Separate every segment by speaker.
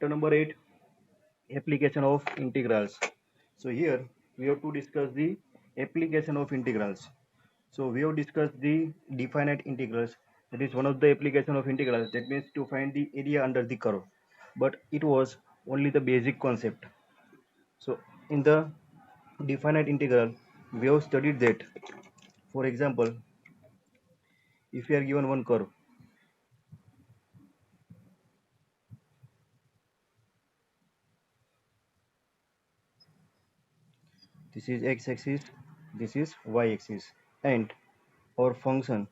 Speaker 1: number 8, application of integrals. So here we have to discuss the application of integrals. So we have discussed the definite integrals. That is one of the application of integrals. That means to find the area under the curve. But it was only the basic concept. So in the definite integral, we have studied that. For example, if we are given one curve, this is x-axis, this is y-axis, and our function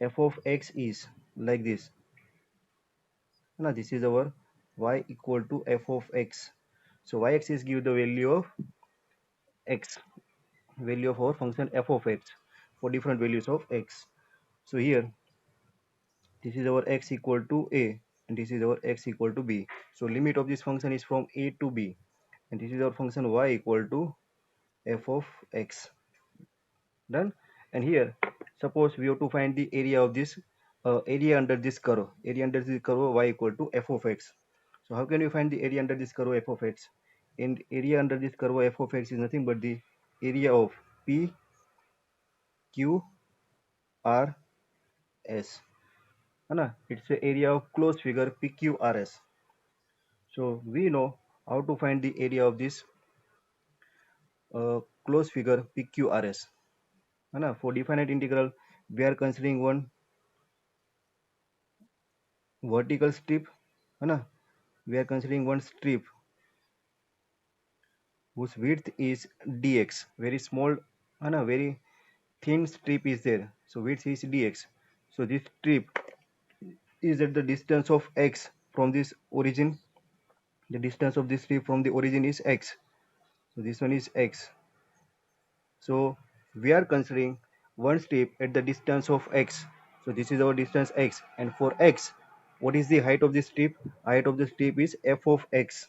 Speaker 1: f of x is like this. Now this is our y equal to f of x. So y-axis give the value of x, value of our function f of x for different values of x. So here this is our x equal to a and this is our x equal to b. So limit of this function is from a to b, and this is our function y equal to f of x. Done. And here suppose we have to find the area of this area under this curve. Area under this curve y equal to f of x. So how can we find the area under this curve f of x? And area under this curve f of x is nothing but the area of p q r s. It's the area of closed figure PQRS. So we know how to find the area of this closed figure PQRS. For definite integral, we are considering one vertical strip. We are considering one strip whose width is dx. Very small, very thin strip is there. So width is dx. So this strip is at the distance of x from this origin. The distance of this strip from the origin is x. So this one is x. So we are considering one strip at the distance of x. So this is our distance x, and for x, what is the height of the strip? Height of the strip is f of x.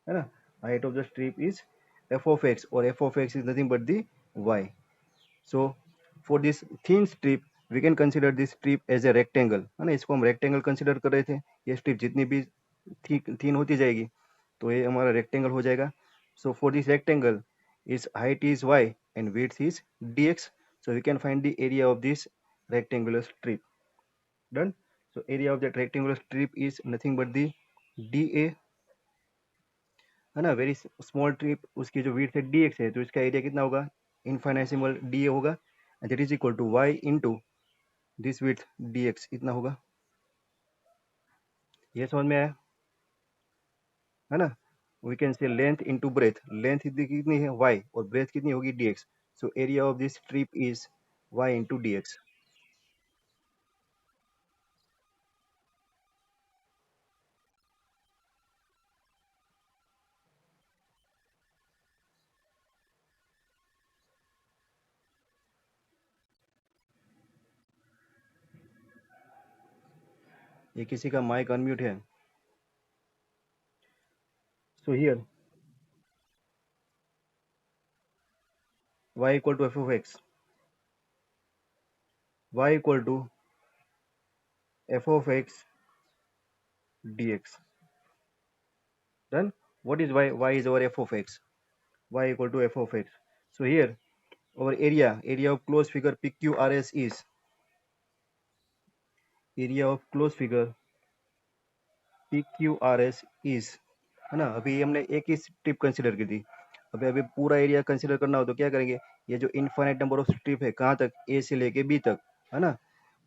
Speaker 1: Height of the strip is f of x, or f of x is nothing but the y. So for this thin strip, we can consider this strip as a rectangle. है ना, इसको हम rectangle consider कर रहे थे. ये strip जितनी भी thin होती जाएगी तो ये हमारा rectangle हो जाएगा. So for this rectangle, its height is y and width is dx. So we can find the area of this rectangular strip. Done. So area of that rectangular strip is nothing but the dA. है ना, very small strip, उसकी जो width है dx है, तो इसका area कितना होगा? इनफाइनेसिमल dA होगा, and that is equal to y into this width dx. इतना होगा. ये समझ में आया? है ना. We can say length into breadth. Length कितनी है? y, और breadth कितनी होगी? dx. So area of this strip is y into dx. ये किसी का माइक अनम्यूट है. So here y equal to f of x. Y equal to f of x dx. Done. What is y? Y is our f of x. Y equal to f of x. So here our area of closed figure PQRS is area of closed figure PQRS is, है ना. अभी हमने एक ही strip consider की थी. अभी पूरा area consider करना हो तो क्या करेंगे? ये जो इनफाइनाइट नंबर ऑफ स्ट्रिप है, कहाँ तक? ए से लेके बी तक, है ना,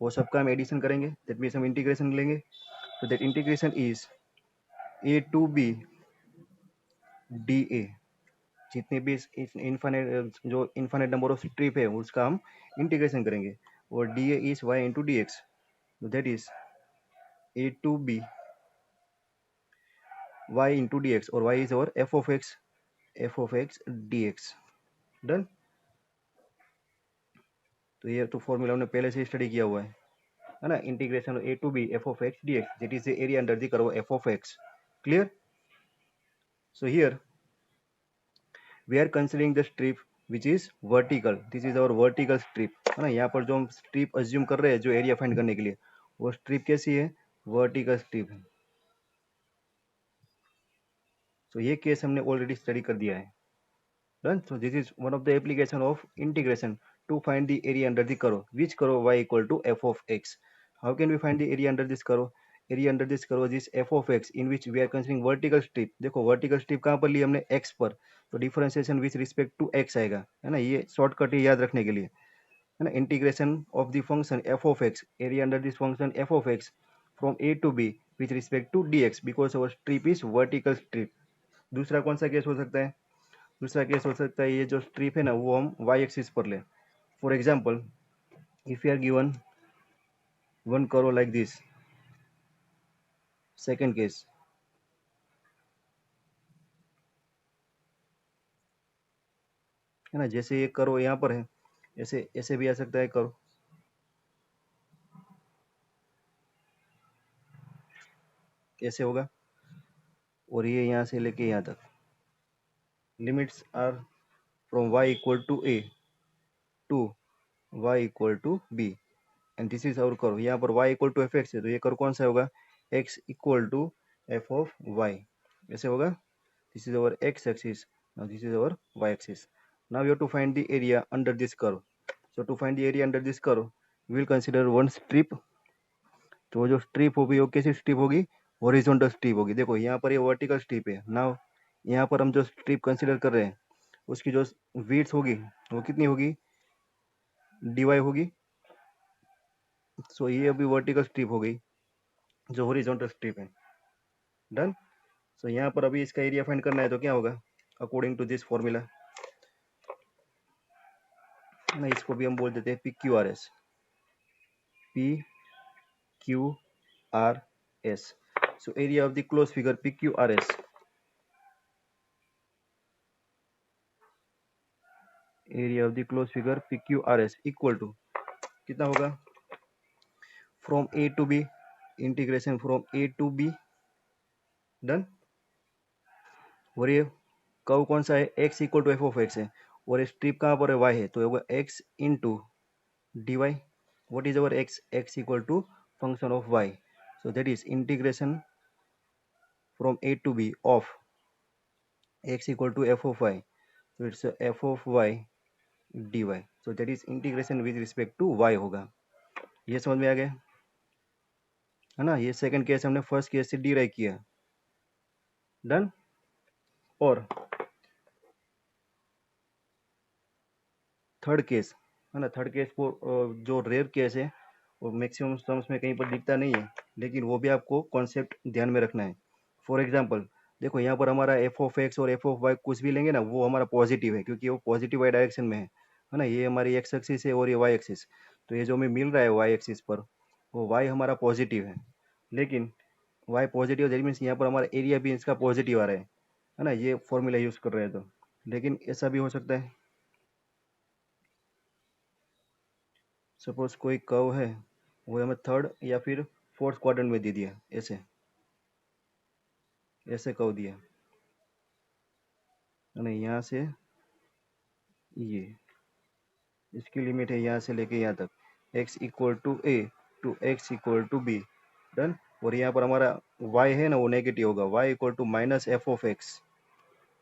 Speaker 1: वो सबका हम एडिशन करेंगे. दैट मीन्स हम इंटीग्रेशन लेंगे. तो that integration is A to B D A. जितने भी इनफाइनाइट जो इनफाइनाइट नंबर ऑफ स्ट्रिप है उसका हम इंटीग्रेशन करेंगे, और D A is Y into D X. That is A to B y into dx, और y is our f of x dx. Done. तो ये तो फॉर्मूला हमने पहले से स्टडी किया हुआ है ना. Integration a to b f of x dx, that is the area under the curve f of x. Clear? So here we are considering the strip which is vertical. This is our vertical strip, है ना. यहाँ पर जो हम strip assume कर रहे हैं जो एरिया फाइंड करने के लिए, वो strip कैसी है? Vertical strip. तो ये केस हमने ऑलरेडी स्टडी कर दिया है। Done. So this is one of the application of integration to find the area under the curve. Which curve y equal to f of x? How can we find the area under this curve? Area under this curve is f of x in which we are considering vertical strip. देखो vertical strip कहाँ पर ली हमने? x पर। तो differentiation with respect to x आएगा, है ना। ये शॉर्टकट है याद रखने के लिए, है ना। Integration of the function f of x, area under this function f of x from a to b with respect to dx because our strip is vertical strip. दूसरा कौन सा केस हो सकता है? दूसरा केस हो सकता है ये जो स्ट्रिप है ना वो हम वाई एक्सिस पर ले। For example if you are given one करो लाइक दिस, सेकेंड केस, है ना। जैसे ये करो यहाँ पर है, ऐसे ऐसे भी आ सकता है करो, ऐसे होगा, और ये यहाँ से लेके यहाँ तक। Limits are from y equal to a to y equal to b and this is our curve. यहाँ पर y equal to F X है, तो ये कर्व कौन सा होगा? x equal to F of y, ऐसे होगा। This is our x axis, now this is our y axis. Now you have to find the area under this curve. So to find the area under this curve we will consider one strip. तो जो strip होगी वो कैसी strip होगी? Horizontal strip होगी। देखो यहाँ पर ये वर्टिकल स्ट्रिप है। नाउ यहाँ पर हम जो स्ट्रिप कंसिडर कर रहे हैं उसकी जो विड्थ होगी वो कितनी होगी? dy होगी। सो ये अभी वर्टिकल स्ट्रिप हो गई जो हॉरिजॉन्टल स्ट्रिप है। डन। सो यहाँ पर अभी इसका एरिया फाइंड करना है तो क्या होगा? अकॉर्डिंग टू दिस फॉर्मूला ना, इसको भी हम बोल देते हैं P Q R S, P Q R S. So area of the close figure P Q R S, area of the close figure P Q R S equal to कितना होगा? From A to B, integration from A to B. Done. और ये curve कौन सा है? x equal to F of X है, और ये स्ट्रिप कहाँ पर है? y है, तो होगा x into dy। what is our x? x equal to function of y, so that is integration from a to b of x equal to f of y, so it's a f of y dy, so that is integration with respect to y होगा। ये समझ में आ गया, है ना। ये second case हमने first case से डिराइव किया। डन। और थर्ड केस, है ना। थर्ड केस को जो रेयर केस है वो मैक्सिमम टर्म्स में कहीं पर दिखता नहीं है, लेकिन वो भी आपको कॉन्सेप्ट ध्यान में रखना है। फॉर एग्जांपल देखो यहाँ पर हमारा एफ ऑफ एक्स और एफ ऑफ वाई कुछ भी लेंगे ना वो हमारा पॉजिटिव है, क्योंकि वो पॉजिटिव वाई डायरेक्शन में है ना। ये हमारी एक्स एक्सिस है और ये वाई एक्सिस, तो ये जो हमें मिल रहा है वाई एक्सिस पर वो वाई हमारा पॉजिटिव है। लेकिन वाई पॉजिटिव दैट मीन्स यहाँ पर हमारा एरिया भी इसका पॉजिटिव आ रहा है ना। ये फॉर्मूला यूज कर रहे हैं तो, लेकिन ऐसा भी हो सकता है सपोज कोई कर्व है वो हमें थर्ड या फिर फोर्थ क्वाड्रेंट में दे दिया, ऐसे ऐसे कर्व दिया, है ना। यहाँ से ये इसकी लिमिट है यहाँ से लेके यहाँ तक, x equal to A to X equal to B. Done. और यहाँ पर हमारा y है ना वो नेगेटिव होगा, y equal to minus F of X,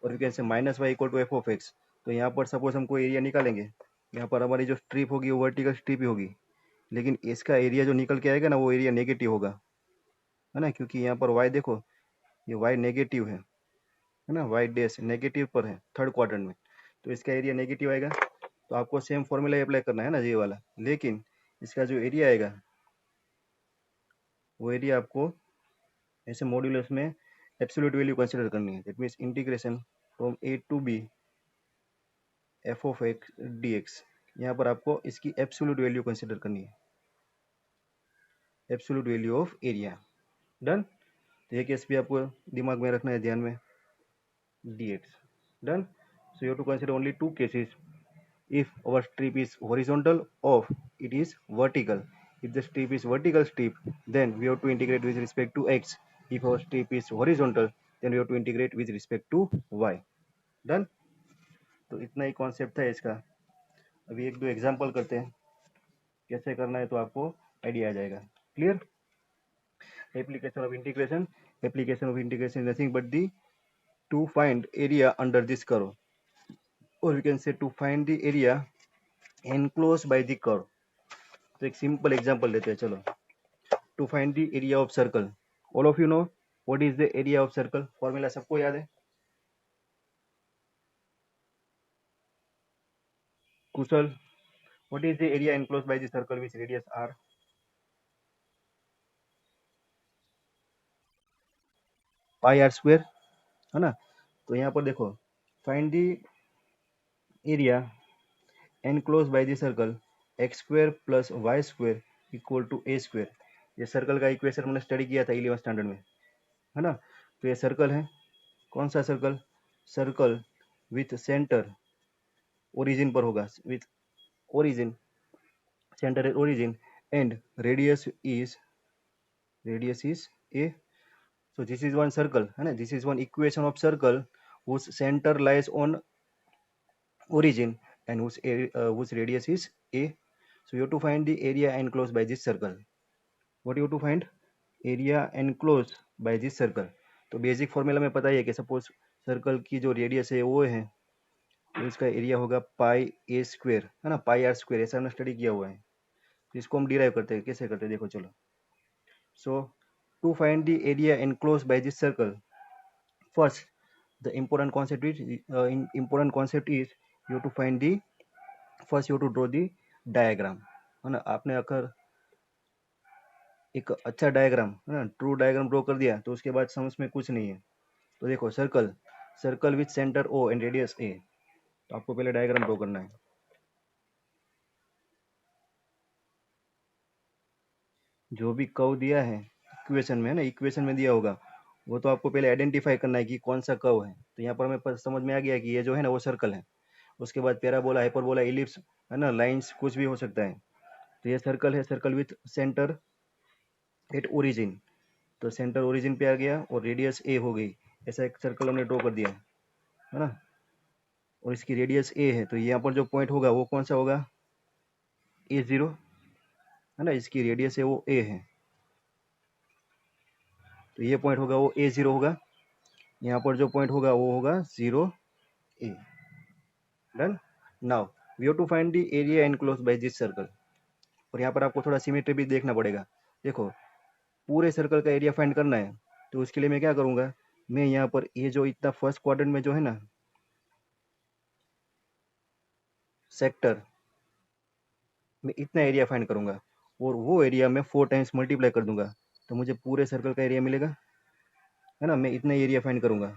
Speaker 1: और कैसे minus Y equal to F of X. तो यहाँ पर सपोज हम कोई एरिया निकालेंगे, यहाँ पर हमारी जो स्ट्रिप होगी वो वर्टिकल स्ट्रिप ही होगी, लेकिन इसका एरिया जो निकल के आएगा ना वो एरिया नेगेटिव होगा, है ना। क्योंकि यहाँ पर y देखो ये y नेगेटिव है ना, y डैश नेगेटिव पर है थर्ड क्वाड्रेंट में, तो इसका एरिया नेगेटिव आएगा। तो आपको सेम फॉर्मूला अप्लाई करना है ना ये वाला, लेकिन इसका जो एरिया आएगा वो एरिया आपको ऐसे मॉड्यूलस में एब्सोल्यूट वैल्यू कंसीडर करनी है। That means integration from A to B F of X D X, यहाँ पर आपको इसकी एब्सोल्यूट वैल्यू कंसीडर करनी है, absolute value of area. Done. तो ये केस भी आपको दिमाग में रखना है, ध्यान में, dx। Done. So you have to consider only two cases. If our strip is horizontal or it is vertical. If the strip is vertical strip, then we have to integrate with respect to x. If our strip is horizontal, then we have to integrate with respect to y. Done? तो इतना ही concept था इसका। अभी एक दो example करते हैं, कैसे करना है तो आपको आइडिया आ जाएगा। Clear? Application of integration. Application of integration is nothing but the to find area under this curve, or we can say to find the area enclosed by the curve. तो एक सिंपल एग्जांपल लेते हैं चलो. To find the area of circle. All of you know what is the area of circle. Formula सबको याद है. Kushal, what is the area enclose by the circle which radius r. Pi r square, है ना. तो यहाँ पर देखो, find the area enclose by the circle x square plus y square equal to a square. ये सर्कल का equation हमने study किया था 11th स्टैंडर्ड में, है ना. तो ये सर्कल है. कौन सा circle. Circle with centre origin पर होगा, with origin, center at origin, and radius is a. So this is one circle, है ना. This is one equation of circle whose center lies on origin and whose radius is a. So you have to find the area enclosed by this circle. What you have to find. area enclosed by this circle. तो basic formula में पता ही है कि suppose circle की जो radius है वो है, तो इसका एरिया होगा पाई ए स्क्वायर, है ना. पाई आर स्क्वायर, ऐसा हमने स्टडी किया हुआ है. तो इसको हम डिराइव करते हैं. कैसे करते हैं देखो चलो. So to find the area enclosed by this circle, first the important concept is you have to find the first you have to draw the diagram, है ना. आपने अगर एक अच्छा डायग्राम, है ना, ट्रू डायग्राम ड्रॉ कर दिया तो उसके बाद समझ में कुछ नहीं है. तो देखो circle, circle with centre O and radius a. तो आपको पहले डायग्राम ड्रॉ करना है. जो भी कर्व दिया है इक्वेशन में, है ना, इक्वेशन में दिया होगा, वो तो आपको पहले आइडेंटिफाई करना है कि कौन सा कर्व है. तो यहाँ पर हमें समझ में आ गया कि ये जो है ना वो सर्कल है. उसके बाद पैराबोला, हाइपरबोला, इलिप्स, है ना, लाइंस, कुछ भी हो सकता है. तो ये सर्कल है. Circle with centre at origin. तो सेंटर ओरिजिन पे आ गया और रेडियस ए हो गई. ऐसा एक सर्कल हमने ड्रॉ कर दिया, है ना. और इसकी रेडियस ए है, तो यहाँ पर जो पॉइंट होगा वो कौन सा होगा. A0, है ना. इसकी रेडियस है वो ए है, तो ये पॉइंट होगा वो A0 होगा. यहाँ पर जो पॉइंट होगा वो होगा 0A. Done. Now we have to find the area enclose by this circle. और यहाँ पर आपको थोड़ा सिमेट्री भी देखना पड़ेगा. देखो, पूरे सर्कल का एरिया फाइंड करना है, तो उसके लिए मैं क्या करूँगा. मैं यहाँ पर ये जो इतना फर्स्ट क्वाड्रेंट में जो है ना सेक्टर, मैं इतना एरिया फाइंड करूँगा और वो एरिया में 4 टाइम्स मल्टीप्लाई कर दूंगा, तो मुझे पूरे सर्कल का एरिया मिलेगा, है ना. मैं इतना एरिया फाइंड करूँगा,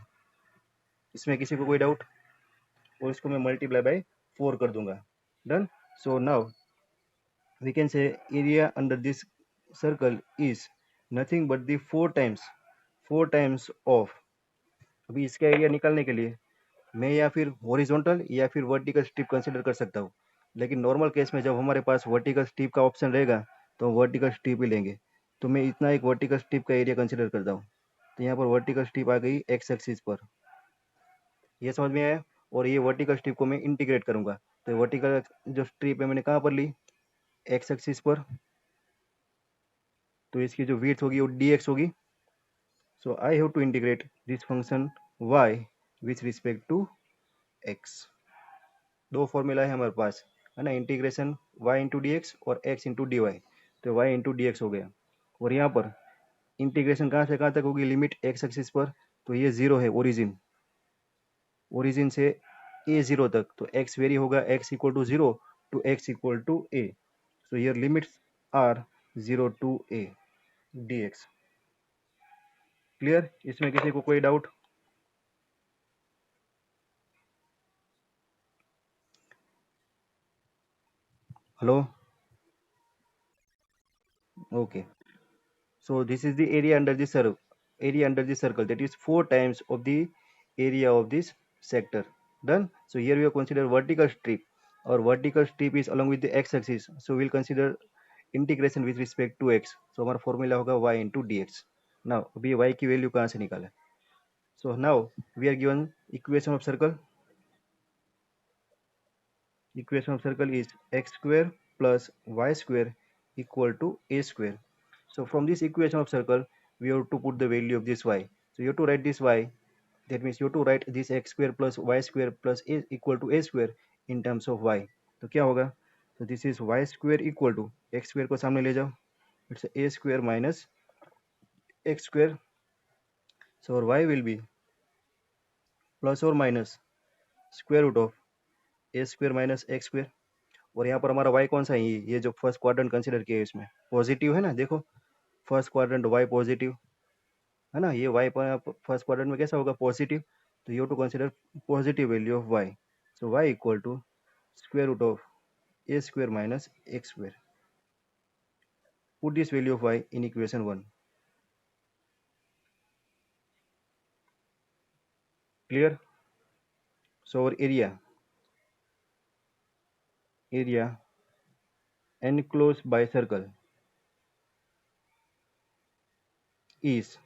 Speaker 1: इसमें किसी को कोई डाउट. और इसको मैं मल्टीप्लाई बाय 4 कर दूंगा. Done. So now we can say area under this circle is nothing but the 4 times of. अभी इसका एरिया निकालने के लिए मैं या फिर हॉरिजॉन्टल या फिर वर्टिकल स्ट्रिप कंसीडर कर सकता हूँ. लेकिन नॉर्मल केस में जब हमारे पास वर्टिकल स्ट्रिप का ऑप्शन रहेगा तो हम वर्टिकल स्ट्रिप ही लेंगे. तो मैं इतना एक वर्टिकल स्ट्रिप का एरिया कंसीडर करता हूँ. तो यहाँ पर वर्टिकल स्ट्रिप आ गई एक्स एक्सिस पर. ये समझ में आया. और ये वर्टिकल स्ट्रिप को मैं इंटीग्रेट करूंगा. तो वर्टिकल जो स्ट्रिप है मैंने कहाँ पर ली, एक्स एक्सिस पर. तो इसकी जो विड्थ होगी वो dx होगी. So I have to integrate this function y with respect to x. दो फॉर्मूला है हमारे पास, है ना. Integration y into D x और x इंटू डी वाई. तो y इंटू डी एक्स हो गया. और यहाँ पर इंटीग्रेशन कहाँ से कहाँ तक होगी, लिमिट x एक्सिस पर. तो ये 0 है ओरिजिन, ओरिजिन से a0 तक. तो x वेरी होगा x equal to 0 to x equal to a. So here limits are 0 to a dx. Clear. इसमें किसी को कोई doubt. Hello. Okay. So this is the area under the circle. Area under the circle, that is 4 times of the area of this sector. Done. So here we have considered vertical strip. Our vertical strip is along with the x-axis. So we'll consider integration with respect to x. So हमारा formula होगा y into dx. Now अभी y की value कहाँ से निकालें. So now we are given equation of circle. Equation of circle is x square plus y square equal to a square. So from this equation of circle we have to put the value of this y. So you have to write this y, that means you have to write this x square plus y square plus a equal to a square in terms of y. तो क्या होगा, तो this is y square equal to x square को सामने ले जाओ, it's a square minus x square. So our y will be plus or minus square root of a square minus x square. और यहाँ पर हमारा y कौन सा है, ये जो फर्स्ट क्वाड्रेंट कंसिडर किया है इसमें पॉजिटिव है ना, देखो फर्स्ट क्वाड्रेंट y पॉजिटिव है ना, ये y फर्स्ट क्वाड्रेंट में कैसा होगा, पॉजिटिव. तो you to consider positive value of y. So y equal to square root of a square minus x square. Put this value of y in equation 1. Clear? So our area enclosed by circle is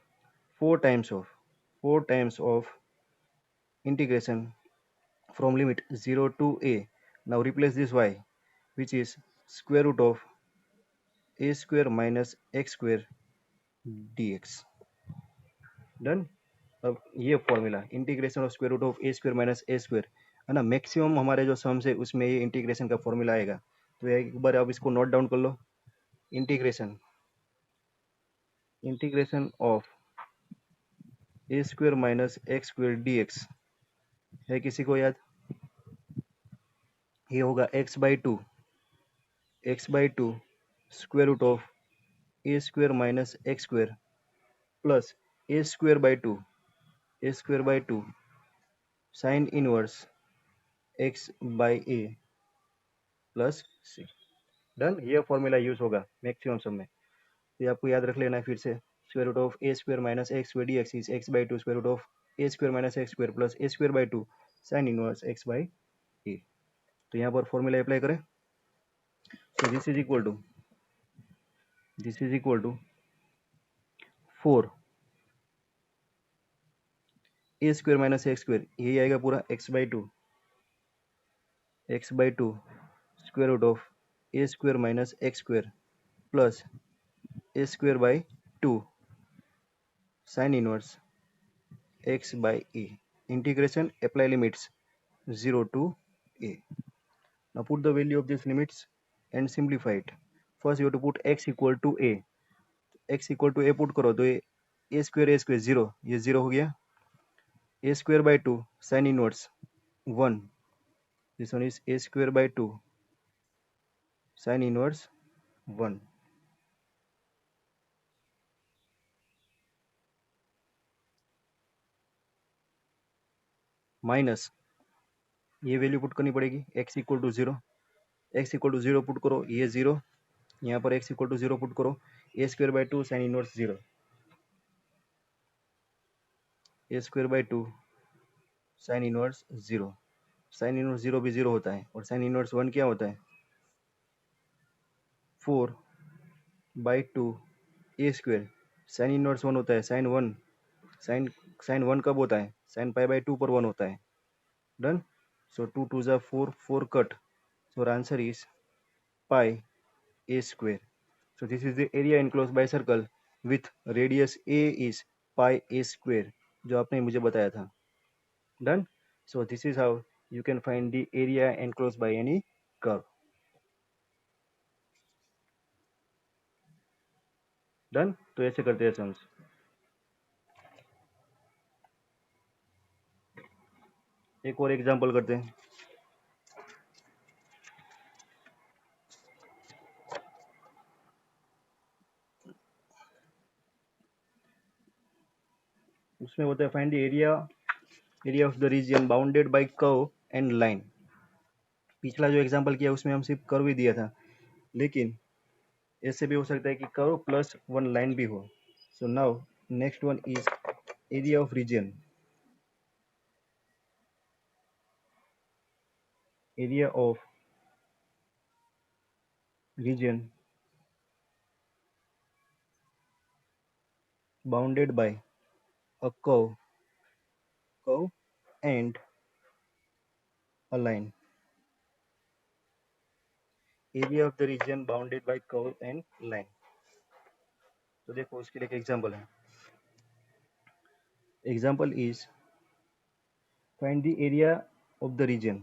Speaker 1: 4 times of integration from limit 0 to a. Now replace this y, which is square root of a square minus x square dx. Done. अब ये formula integration of square root of A square minus A square है ना, maximum हमारे जो sums है उसमें ये integration का फॉर्मूला आएगा. तो एक बार आप इसको नोट डाउन कर लो. Integration of A square minus x square D x है किसी को याद? ये होगा x/2 square root of A square minus x square plus a square by 2 sine inverse x/a plus c. Done. ये फॉर्मूला यूज होगा मैक्सिमम सम में, तो ये आपको याद रख लेना है फिर से. Square root of A square minus x square D X is x/2 square root of A square minus x square plus a square/2 sine inverse x/a. तो यहाँ पर फॉर्मूला अप्लाई करें. So this is equal to 4 A square minus x square, यही आएगा पूरा x/2 square root of A square minus x square plus a square/2 sine inverse x/a. Integration, apply limits 0 to a. Now put the value of these limits and simplify it. First you have to put x equal to a. x equal to a put करो तो ये a square 0, ये 0 हो गया. a square/2 sin inverse 1. This one is a square/2 sin inverse 1 minus ये value put करनी पड़ेगी x equal to 0. x equal to 0 put करो, ये 0. यहाँ पर x इक्वल टू 0 पुट करो, a square/2 sin inverse 0. a square/2 sin inverse 0. Sine inverse 0 भी 0 होता है और साइन इनवर्स 1 क्या होता है, 4/2 ए स्क्वायर. साइन इनवर्स 1 होता है, साइन 1. साइन 1 कब होता है, साइन π/2 पर 1 होता है. डन. सो 2 2 जा 4, 4 cut. So answer is pi a square. So this is the area enclosed by circle with radius a is pi a square, जो आपने मुझे बताया था. Done. So this is how you can find the area enclosed by any curve. Done. तो ऐसे करते हैं sums. एक और एग्जांपल करते हैं. उसमें होता है find the area of the reason bounded by curve and line. पिछला जो एग्जांपल किया उसमें हम सिर्फ कर्व ही दिया था, लेकिन ऐसे भी हो सकता है कि कर्व प्लस 1 लाइन भी हो. So now next one is area of region. Area of region bounded by a curve and a line. Area of the region bounded by curve and line. तो देखो उसके लिए एक एग्जांपल है. Example is find the area of the region.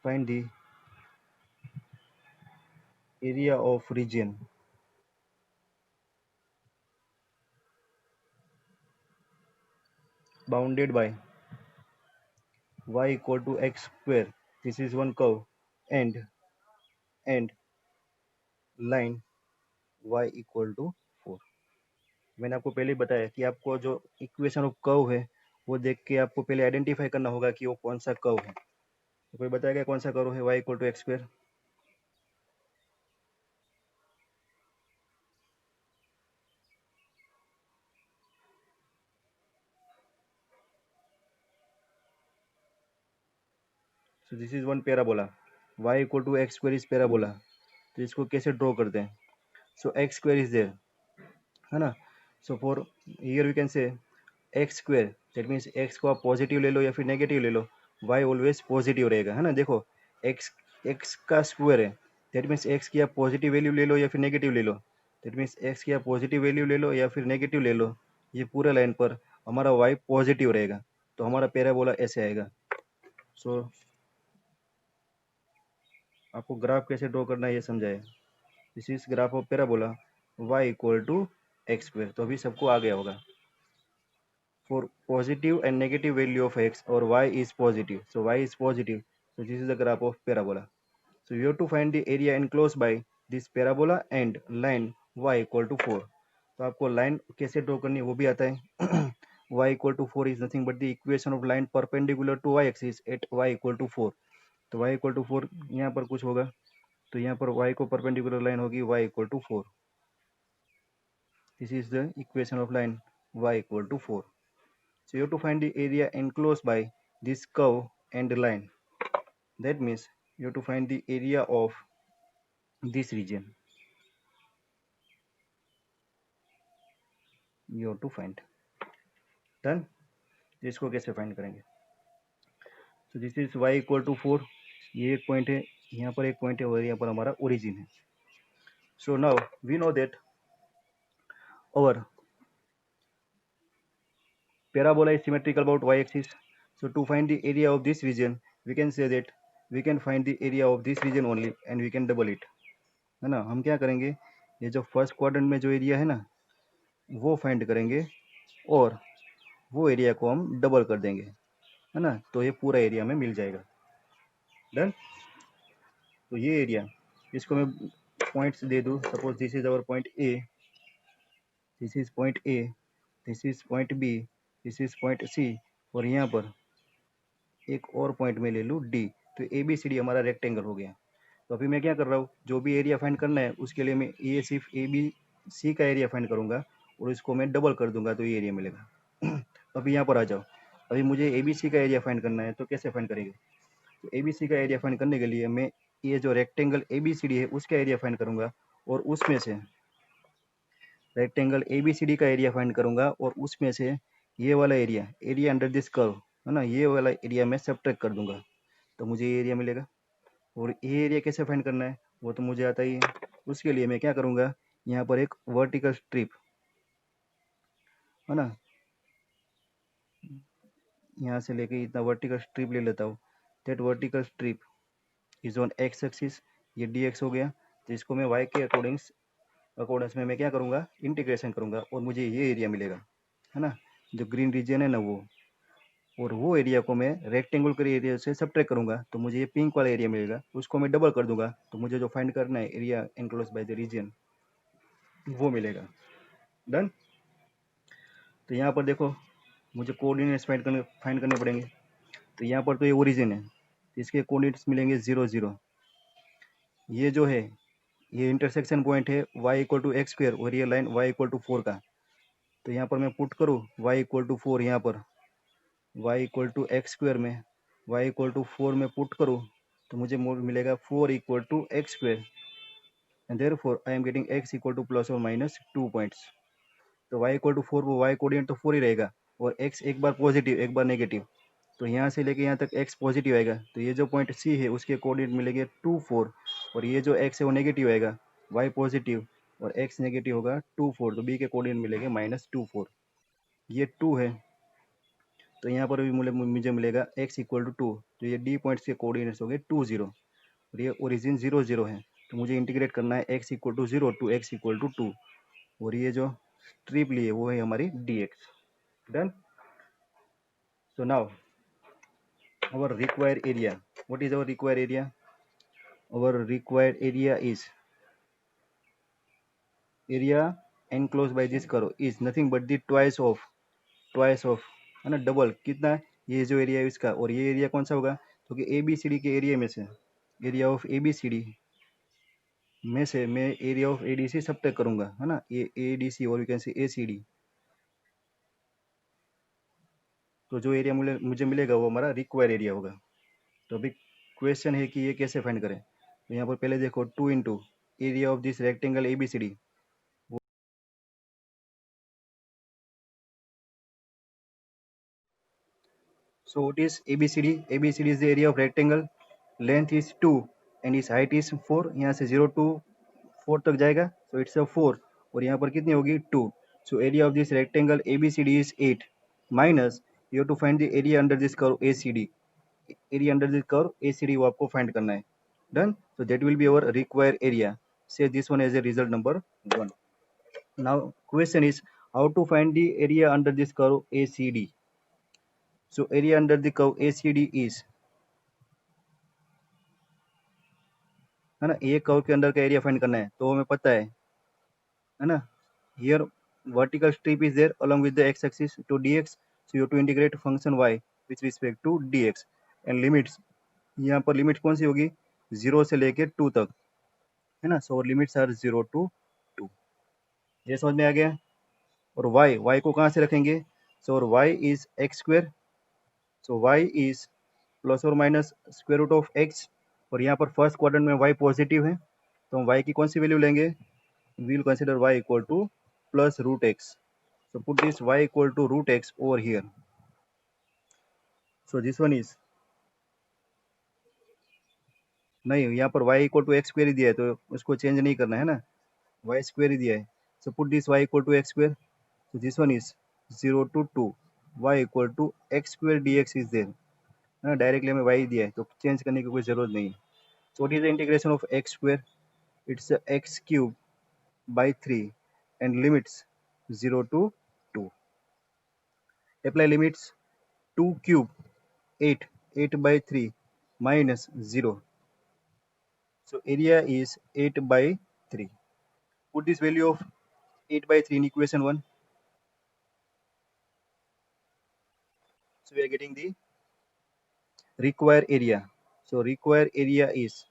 Speaker 1: Find the area of region bounded by y equal to x square. This is one curve and line y equal to 4. मैंने आपको पहले ही बताया कि आपको जो इक्वेशन ऑफ कर्व है वो देख के आपको पहले आइडेंटिफाई करना होगा कि वो कौन सा कर्व है। तो कोई बताएगा कौन सा कर्व है y equal to X square? So this is one parabola, y equal to X square is parabola. तो इसको कैसे ड्रॉ करते हैं? So X square is there, है ना। So for here we can say X square, that means X को आप positive ले लो या फिर नेगेटिव ले लो, वाई ऑलवेज पॉजिटिव रहेगा, है ना। देखो एक्स एक्स का स्क्वायर है, दैट मीन्स एक्स की आप पॉजिटिव वैल्यू ले लो या फिर नेगेटिव ले लो, दैट मीन्स एक्स की आप पॉजिटिव वैल्यू ले लो या फिर नेगेटिव ले लो, ये पूरे लाइन पर हमारा वाई पॉजिटिव रहेगा, तो हमारा पैराबोला ऐसे आएगा। सो आपको ग्राफ कैसे ड्रॉ करना है ये समझाए। This is graph of parabola Y equal to X square, तो अभी सबको आ गया होगा। For positive and negative value of x or y is positive. So y is positive. So this is the graph of parabola. So you have to find the area enclosed by this parabola and line y equal to 4. तो आपको line कैसे draw करनी है वो भी आता है। y equal to 4 is nothing but the equation of line perpendicular to y axis at y equal to 4. तो y equal to 4 यहाँ पर कुछ होगा, तो यहाँ पर y को perpendicular line होगी y equal to 4. This is the equation of line y equal to 4. So you have to find the area enclosed by this curve and line. That means you have to find the area of this region. You have to find. Done? इसको कैसे find करेंगे? So this is y equal to 4. ये एक point है, यहाँ पर एक point है और यहाँ पर हमारा ओरिजिन है. So now we know that our parabola is symmetrical about y-axis. So to find the area of this region, we can say that we can find the area of this region only and we can double it. है ना, हम क्या करेंगे, ये जो first quadrant में जो area है ना वो फाइंड करेंगे और वो एरिया को हम डबल कर देंगे, है ना, तो ये पूरा एरिया में मिल जाएगा। डन। तो ये एरिया, इसको मैं पॉइंट्स दे दूँ, suppose this is our point A, this is point A, this is point B, this is point C, और यहाँ पर एक और पॉइंट में ले लूँ डी, तो ए बी सी डी हमारा रेक्टेंगल हो गया। तो अभी मैं क्या कर रहा हूँ, जो भी एरिया फाइंड करना है उसके लिए मैं ये सिर्फ ए बी सी का एरिया फाइंड करूंगा और इसको मैं डबल कर दूंगा तो ये एरिया मिलेगा। अभी यहाँ पर आ जाओ, अभी मुझे ए बी सी का एरिया फाइंड करना है, तो कैसे फाइंड करेंगे? तो ए बी सी का एरिया फाइंड करने के लिए मैं ये जो rectangle A B C D है उसका एरिया फाइंड करूंगा और उसमें से rectangle A B C D का एरिया फाइंड करूंगा और उसमें से ये वाला area, area under this curve, है ना, ये वाला एरिया मैं सब्ट्रैक्ट कर दूंगा, तो मुझे ये एरिया मिलेगा। और ये एरिया कैसे फाइंड करना है वो तो मुझे आता ही है। उसके लिए मैं क्या करूँगा, यहाँ पर एक वर्टिकल स्ट्रिप, है ना, यहाँ से लेके इतना वर्टिकल स्ट्रिप ले लेता हूँ। That vertical strip is on x axis, ये डी एक्स हो गया, तो इसको मैं वाई के अकॉर्डेंस में मैं क्या करूँगा, इंटीग्रेशन करूँगा और मुझे ये एरिया मिलेगा, है ना, जो ग्रीन रीजन है ना वो। और वो एरिया को मैं रेक्टेंगल के एरिया से सब्ट्रैक्ट करूंगा तो मुझे ये पिंक वाला एरिया मिलेगा, उसको मैं डबल कर दूंगा तो मुझे जो फाइंड करना है area enclose by the region वो मिलेगा। डन। तो यहाँ पर देखो मुझे कोऑर्डिनेट्स फाइंड करने पड़ेंगे। तो यहाँ पर तो ये ओरिजिन है, तो इसके कोऑर्डिनेट्स मिलेंगे 0 0। ये जो है ये इंटरसेक्शन पॉइंट है y equal to X square और ये लाइन y इक्वल टू 4 का। तो यहाँ पर मैं पुट करूँ y इक्वल टू 4, यहाँ पर y equal to X square में y इक्वल टू 4 में पुट करूँ तो मुझे मिलेगा 4 equal to X square and therefore I am getting x equal to plus और माइनस 2 पॉइंट्स। तो y इक्वल टू 4 वो y कोऑर्डिनेट तो 4 ही रहेगा और x एक बार पॉजिटिव एक बार नेगेटिव, तो यहाँ से लेके यहाँ तक x पॉजिटिव आएगा, तो ये जो पॉइंट C है उसके कोऑर्डिनेट मिलेंगे 2 4, और ये जो x है वो नेगेटिव आएगा, y पॉजिटिव और x नेगेटिव होगा 2 4, तो b के कोऑर्डिनेट मिलेंगे -2 4। ये 2 है, तो यहाँ पर भी मुझे मिलेगा x इक्वल टू 2, तो ये d पॉइंट्स के कोऑर्डिनेट्स हो गए 2 0, और ये ओरिजिन 0 0 है, तो मुझे इंटीग्रेट करना है x equal to 0 to x equal to 2, और ये जो स्ट्रिप ली है वो है हमारी dx। Done. So now our required area. What is our required area? Our required area is area enclosed by this curve is nothing but the twice of है ना, double कितना है ये जो एरिया है इसका, और ये एरिया कौन सा होगा, तो कि ए बी सी डी के एरिया में से, area of A B C D में से मैं area of A D C सब तक करूंगा, है ना, ए डी सी और वी कैन से ए सी डी। तो जो एरिया मुझे मिलेगा वो हमारा रिक्वायर एरिया होगा। तो अभी क्वेश्चन है कि ये कैसे फाइंड करें। तो यहाँ पर पहले देखो 2 into area of this rectangle A B C D. So what is ABCD? ABCD is the area of rectangle. Length is 2 and its height is 4. यहाँ से 0 to 4 तक जाएगा, so it's a 4, और यहाँ पर कितनी होगी 2. So area of this rectangle ABCD is 8 minus you have to find the area under this curve ACD. Area under this curve ACD वो आपको find करना है। Done. So that will be our required area. Say this one as a result number 1. Now question is how to find the area under this curve ACD. So area under the curve ACD is, है ना, एक curve के अंदर का area find करना है तो हमें पता है ना, here vertical strip is there along with the X axis to dx, so you to integrate function y with respect to dx and limits, यहाँ पर लिमिट कौन सी होगी 0 से लेके 2 तक, है ना, सो लिमिट्स आर 0 to 2। ये समझ में आ गया। और y को कहाँ से रखेंगे, सो और y is x square, so y is plus और minus square root of x, और यहाँ पर फर्स्ट क्वाड्रेंट में y पॉजिटिव है, तो हम y की कौन सी वैल्यू लेंगे, we will consider y equal to plus root x. So put this y equal to root x over here. So this one is, नहीं यहाँ पर y equal to x square ही दिया है, तो उसको चेंज नहीं करना है ना, y square ही दिया है। So put this y equal to x square. So this one is 0 to 2, y equal to x square dx is there, है ना, डायरेक्टली हमें y दिया है तो चेंज करने की कोई जरूरत नहीं। So what is the integration of x square? It's x cube by 3 and limits 0 to 2. Apply limits 2 cube 8, 8 by 3 minus 0. So area is 8 by 3. Put this value of 8 by 3 in equation 1. So we are getting the required area. So required area is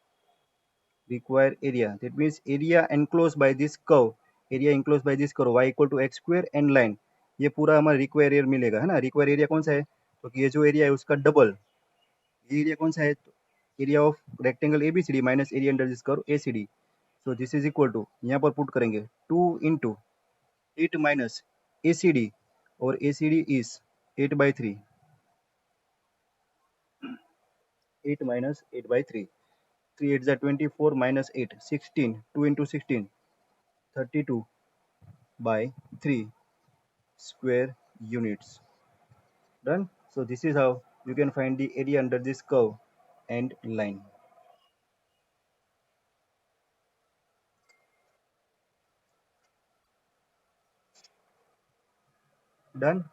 Speaker 1: required area. That means area enclosed by this curve. Area enclosed by this curve y equal to x square and line. ये पूरा हमारा require area मिलेगा, है ना। Require area कौन सा है, तो ये जो एरिया है उसका डबल, ये एरिया कौन सा है, area of rectangle ABCD minus area under this curve ACD. So this is equal to, यहाँ पर पुट करेंगे 2 into 8 minus A C D, और A C D is 8 by 3, 8 minus 8 by 3, 3 8 24 minus 8 16, 2 into 16 32 by 3 square units. Done. So this is how you can find the area under this curve and line. Done.